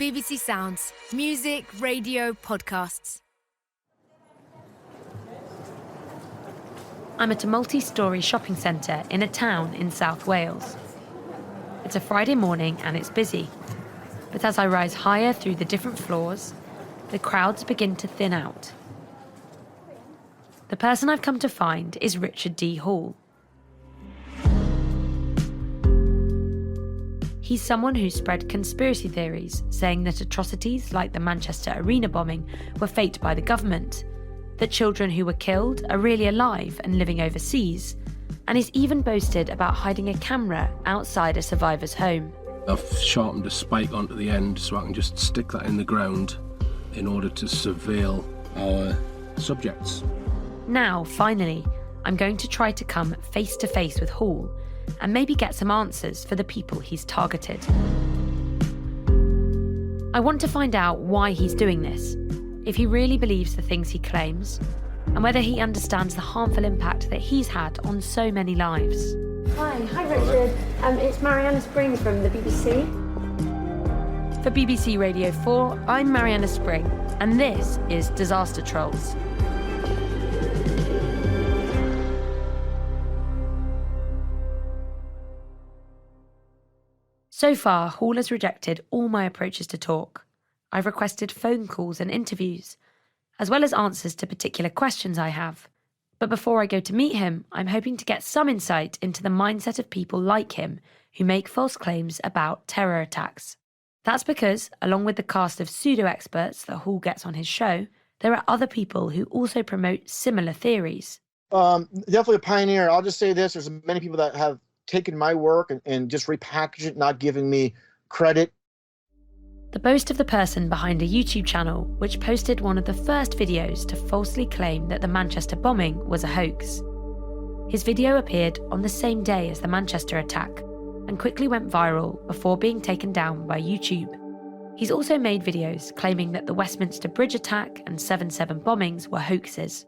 BBC Sounds. Music, radio, podcasts. I'm at a multi-storey shopping centre in a town in South Wales. It's a Friday morning and it's busy. But as I rise higher through the different floors, the crowds begin to thin out. The person I've come to find is Richard D. Hall. He's someone who spread conspiracy theories, saying that atrocities like the Manchester Arena bombing were faked by the government, that children who were killed are really alive and living overseas, and he's even boasted about hiding a camera outside a survivor's home. I've sharpened a spike onto the end so I can just stick that in the ground in order to surveil our subjects. Now, finally, I'm going to try to come face to face with Hall and maybe get some answers for the people he's targeted. I want to find out why he's doing this, if he really believes the things he claims, and whether he understands the harmful impact that he's had on so many lives. Hi Richard. It's Marianna Spring from the BBC. For BBC Radio 4, I'm Marianna Spring, and this is Disaster Trolls. So far, Hall has rejected all my approaches to talk. I've requested phone calls and interviews, as well as answers to particular questions I have. But before I go to meet him, I'm hoping to get some insight into the mindset of people like him who make false claims about terror attacks. That's because, along with the cast of pseudo-experts that Hall gets on his show, there are other people who also promote similar theories. Definitely a pioneer. I'll just say this, there's many people that have taken my work and just repackaged it, not giving me credit. The boast of the person behind a YouTube channel which posted one of the first videos to falsely claim that the Manchester bombing was a hoax. His video appeared on the same day as the Manchester attack and quickly went viral before being taken down by YouTube. He's also made videos claiming that the Westminster Bridge attack and 7/7 bombings were hoaxes.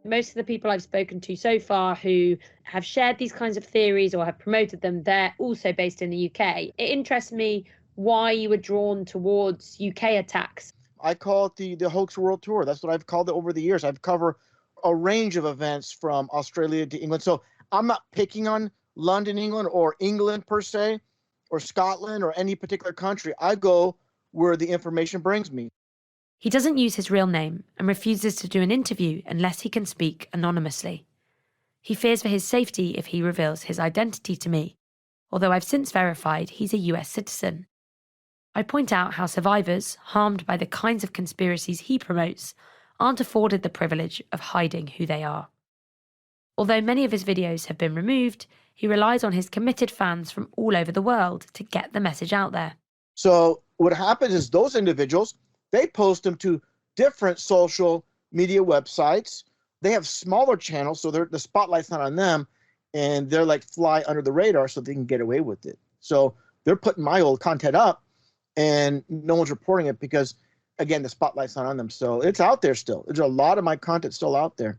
Most of the people I've spoken to so far who have shared these kinds of theories or have promoted them, they're also based in the UK. It interests me why you were drawn towards UK attacks. I call it the Hoax World Tour. That's what I've called it over the years. I've covered a range of events from Australia to England. So I'm not picking on London, England, or England per se, or Scotland, or any particular country. I go where the information brings me. He doesn't use his real name and refuses to do an interview unless he can speak anonymously. He fears for his safety if he reveals his identity to me, although I've since verified he's a US citizen. I point out how survivors, harmed by the kinds of conspiracies he promotes, aren't afforded the privilege of hiding who they are. Although many of his videos have been removed, he relies on his committed fans from all over the world to get the message out there. So what happens is those individuals, they post them to different social media websites. They have smaller channels, so the spotlight's not on them, and they're like fly under the radar so they can get away with it. So they're putting my old content up, and no one's reporting it because, again, the spotlight's not on them. So it's out there still. There's a lot of my content still out there.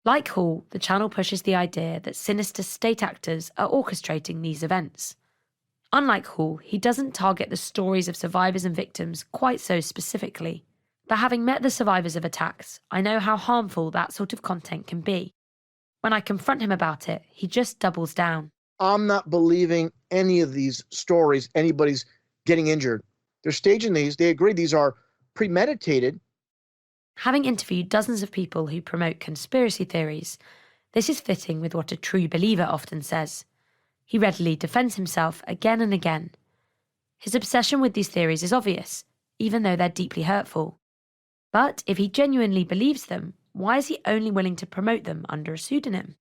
Like Hall, the channel pushes the idea that sinister state actors are orchestrating these events. Unlike Hall, he doesn't target the stories of survivors and victims quite so specifically. But having met the survivors of attacks, I know how harmful that sort of content can be. When I confront him about it, he just doubles down. I'm not believing any of these stories anybody's getting injured. They're staging these. They agree these are premeditated. Having interviewed dozens of people who promote conspiracy theories, this is fitting with what a true believer often says. He readily defends himself again and again. His obsession with these theories is obvious, even though they're deeply hurtful. But if he genuinely believes them, why is he only willing to promote them under a pseudonym?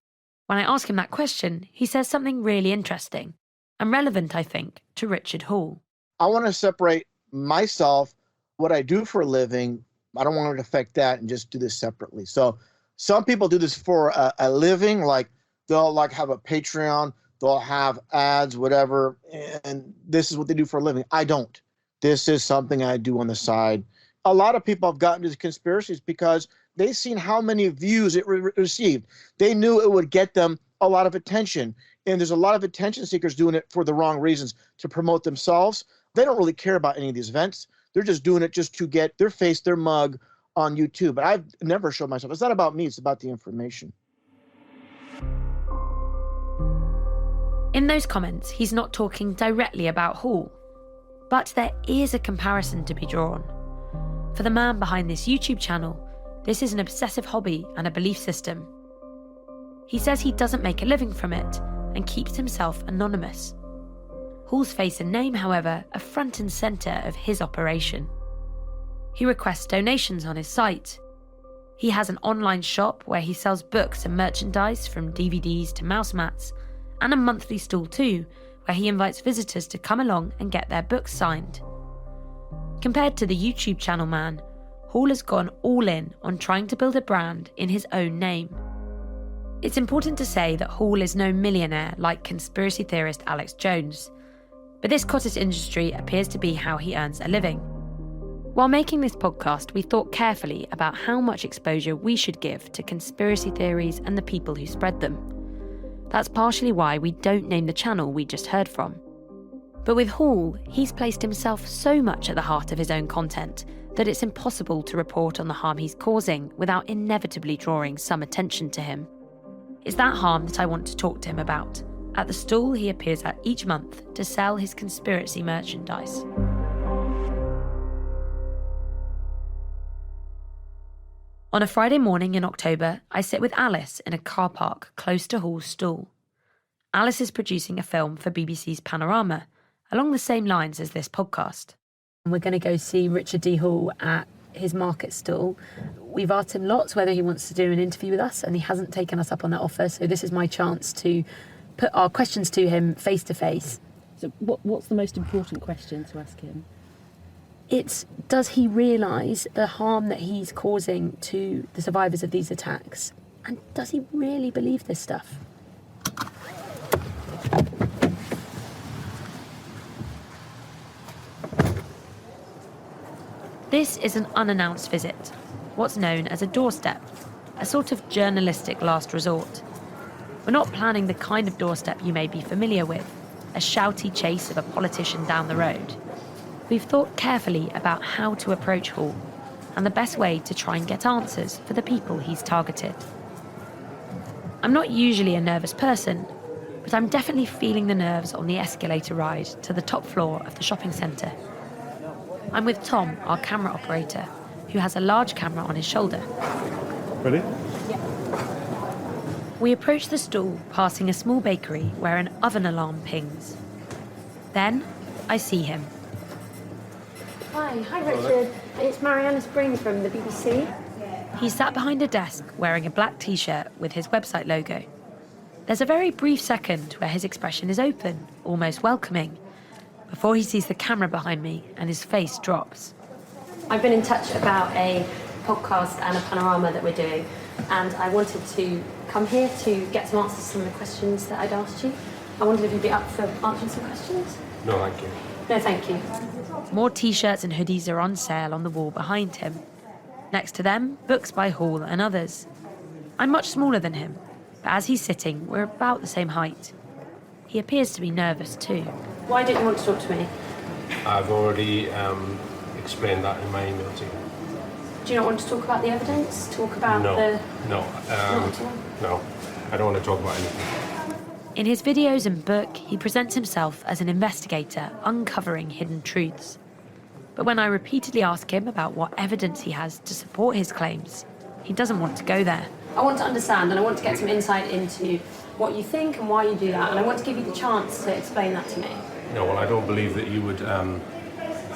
When I ask him that question, he says something really interesting, and relevant, I think, to Richard Hall. I want to separate myself, what I do for a living. I don't want to affect that and just do this separately. So some people do this for a living, like they'll like have a Patreon, they'll have ads, whatever, and this is what they do for a living. I don't. This is something I do on the side. A lot of people have gotten into conspiracies because they've seen how many views it received. They knew it would get them a lot of attention. And there's a lot of attention seekers doing it for the wrong reasons, to promote themselves. They don't really care about any of these events. They're just doing it just to get their face, their mug on YouTube. But I've never showed myself. It's not about me. It's about the information. In those comments, he's not talking directly about Hall. But there is a comparison to be drawn. For the man behind this YouTube channel, this is an obsessive hobby and a belief system. He says he doesn't make a living from it and keeps himself anonymous. Hall's face and name, however, are front and centre of his operation. He requests donations on his site. He has an online shop where he sells books and merchandise from DVDs to mouse mats, and a monthly stall too, where he invites visitors to come along and get their books signed. Compared to the YouTube channel man, Hall has gone all in on trying to build a brand in his own name. It's important to say that Hall is no millionaire like conspiracy theorist Alex Jones, but this cottage industry appears to be how he earns a living. While making this podcast, we thought carefully about how much exposure we should give to conspiracy theories and the people who spread them. That's partially why we don't name the channel we just heard from. But with Hall, he's placed himself so much at the heart of his own content that it's impossible to report on the harm he's causing without inevitably drawing some attention to him. It's that harm that I want to talk to him about, at the stall he appears at each month to sell his conspiracy merchandise. On a Friday morning in October, I sit with Alice in a car park close to Hall's stall. Alice is producing a film for BBC's Panorama, along the same lines as this podcast. We're going to go see Richard D. Hall at his market stall. We've asked him lots whether he wants to do an interview with us, and he hasn't taken us up on that offer, so this is my chance to put our questions to him face to face. So what's the most important question to ask him? It's, does he realise the harm that he's causing to the survivors of these attacks? And does he really believe this stuff? This is an unannounced visit, what's known as a doorstep, a sort of journalistic last resort. We're not planning the kind of doorstep you may be familiar with, a shouty chase of a politician down the road. We've thought carefully about how to approach Hall and the best way to try and get answers for the people he's targeted. I'm not usually a nervous person, but I'm definitely feeling the nerves on the escalator ride to the top floor of the shopping centre. I'm with Tom, our camera operator, who has a large camera on his shoulder. Ready? We approach the stall, passing a small bakery where an oven alarm pings. Then I see him. Hi Richard. It's Marianna Spring from the BBC. He sat behind a desk wearing a black t-shirt with his website logo. There's a very brief second where his expression is open, almost welcoming, before he sees the camera behind me and his face drops. I've been in touch about a podcast and a panorama that we're doing, and I wanted to come here to get some answers to some of the questions that I'd asked you. I wondered if you'd be up for answering some questions? No, thank you. No, thank you. More t-shirts and hoodies are on sale on the wall behind him. Next to them, books by Hall and others. I'm much smaller than him, but as he's sitting, we're about the same height. He appears to be nervous too. Why don't you want to talk to me? I've already explained that in my email to you. Do you not want to talk about the evidence? Talk about No, Not at all? no, I don't want to talk about anything. In his videos and book, he presents himself as an investigator uncovering hidden truths. But when I repeatedly ask him about what evidence he has to support his claims, he doesn't want to go there. I want to understand, and I want to get some insight into what you think and why you do that, and I want to give you the chance to explain that to me. No, well, I don't believe that you would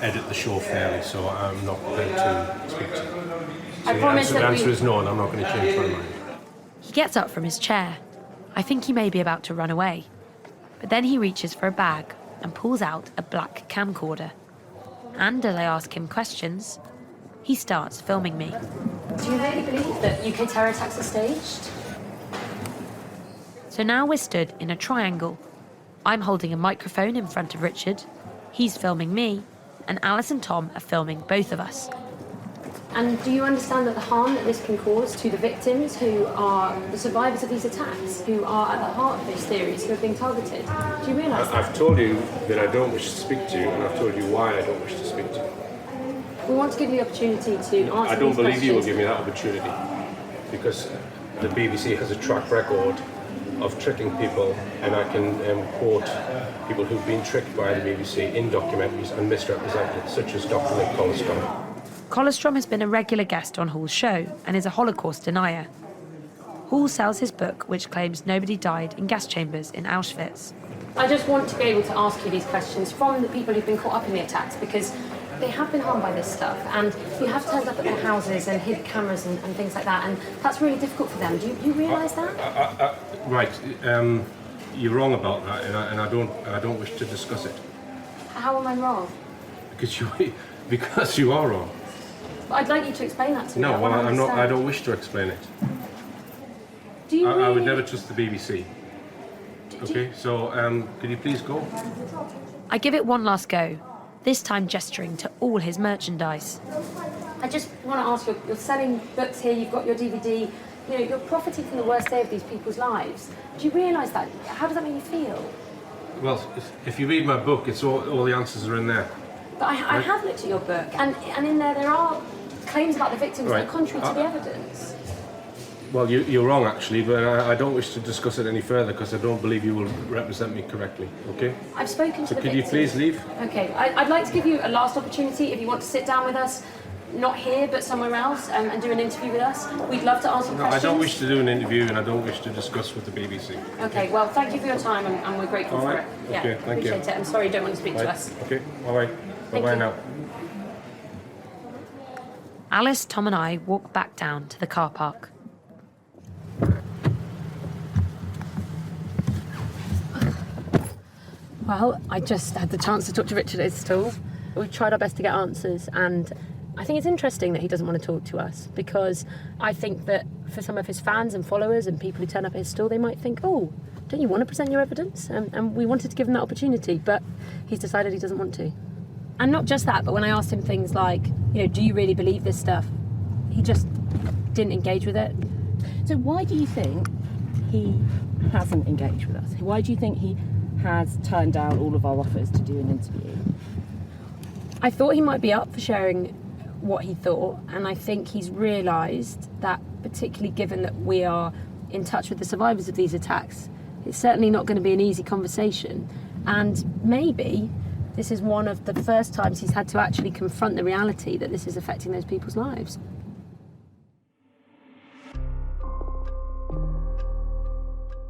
edit the show fairly, so I'm not prepared to speak to you. So I promise the that answer is no, and I'm not going to change my mind. He gets up from his chair. I think he may be about to run away. But then he reaches for a bag and pulls out a black camcorder. And as I ask him questions, he starts filming me. Do you really believe that UK terror attacks are staged? So now we're stood in a triangle. I'm holding a microphone in front of Richard, he's filming me, and Alice and Tom are filming both of us. And do you understand that the harm that this can cause to the victims who are the survivors of these attacks, who are at the heart of these theories, who are being targeted? Do you realise that? I've told you that I don't wish to speak to you, and I've told you why I don't wish to speak to you. We want to give you the opportunity to answer I don't these believe you will questions. give me that opportunity, because the BBC has a track record of tricking people, and I can quote people who've been tricked by the BBC in documentaries and misrepresented, such as Dr. Nick Colstrom. Colstrom has been a regular guest on Hall's show and is a Holocaust denier. Hall sells his book, which claims nobody died in gas chambers in Auschwitz. I just want to be able to ask you these questions from the people who've been caught up in the attacks, because they have been harmed by this stuff, and you have turned up at their houses and hid cameras and things like that, and that's really difficult for them. Do you realise that? Right, you're wrong about that, and I don't wish to discuss it. How am I wrong? Because you are wrong. But I'd like you to explain that to me. No, I well, wanna I'm not. I understand. don't wish to explain it. Do you I would really- never trust the BBC. Okay, so could you please go? I give it one last go, this time gesturing to all his merchandise. I just want to ask you, you're selling books here, you've got your DVD, you know, you're profiting from the worst day of these people's lives. Do you realise that? How does that make you feel? Well, if you read my book, it's all the answers are in there. But I have looked at your book, and in there are claims about the victims that Right. are contrary to the evidence. Well, you're wrong, actually, but I don't wish to discuss it any further because I don't believe you will represent me correctly, okay? I've spoken to So the could you victims. please leave? Okay, I'd like to give you a last opportunity if you want to sit down with us, not here but somewhere else, and do an interview with us. We'd love to answer No, questions. I don't wish to do an interview and I don't wish to discuss with the BBC. Okay, well, thank you for your time, and we're grateful All for right. it. Okay, thank you. appreciate it. I'm sorry you don't want to speak to Right. us. Okay, bye-bye. Thank Bye-bye you. now. Alice, Tom and I walk back down to the car park. Well, I just had the chance to talk to Richard at his stall. We tried our best to get answers, and I think it's interesting that he doesn't want to talk to us, because I think that for some of his fans and followers and people who turn up at his stall, they might think, oh, don't you want to present your evidence? And we wanted to give him that opportunity, but he's decided he doesn't want to. And not just that, but when I asked him things like, you know, do you really believe this stuff? He just didn't engage with it. So why do you think he hasn't engaged with us? Why do you think he has turned down all of our offers to do an interview? I thought he might be up for sharing what he thought, and I think he's realised that, particularly given that we are in touch with the survivors of these attacks, it's certainly not going to be an easy conversation. And maybe this is one of the first times he's had to actually confront the reality that this is affecting those people's lives.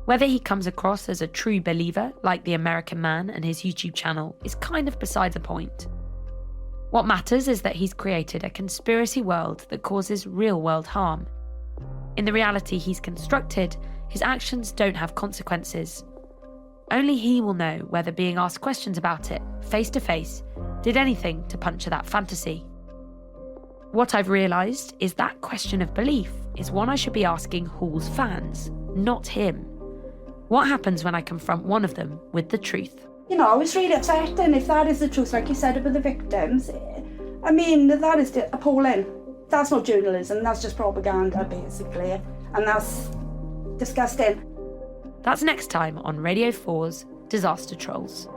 Whether he comes across as a true believer, like the American Man and his YouTube channel, is kind of beside the point. What matters is that he's created a conspiracy world that causes real-world harm. In the reality he's constructed, his actions don't have consequences. Only he will know whether being asked questions about it, face to face, did anything to puncture that fantasy. What I've realised is that question of belief is one I should be asking Hall's fans, not him. What happens when I confront one of them with the truth? You know, it's really upsetting if that is the truth, like you said about the victims. I mean, that is appalling. That's not journalism, that's just propaganda, basically. And that's disgusting. That's next time on Radio 4's Disaster Trolls.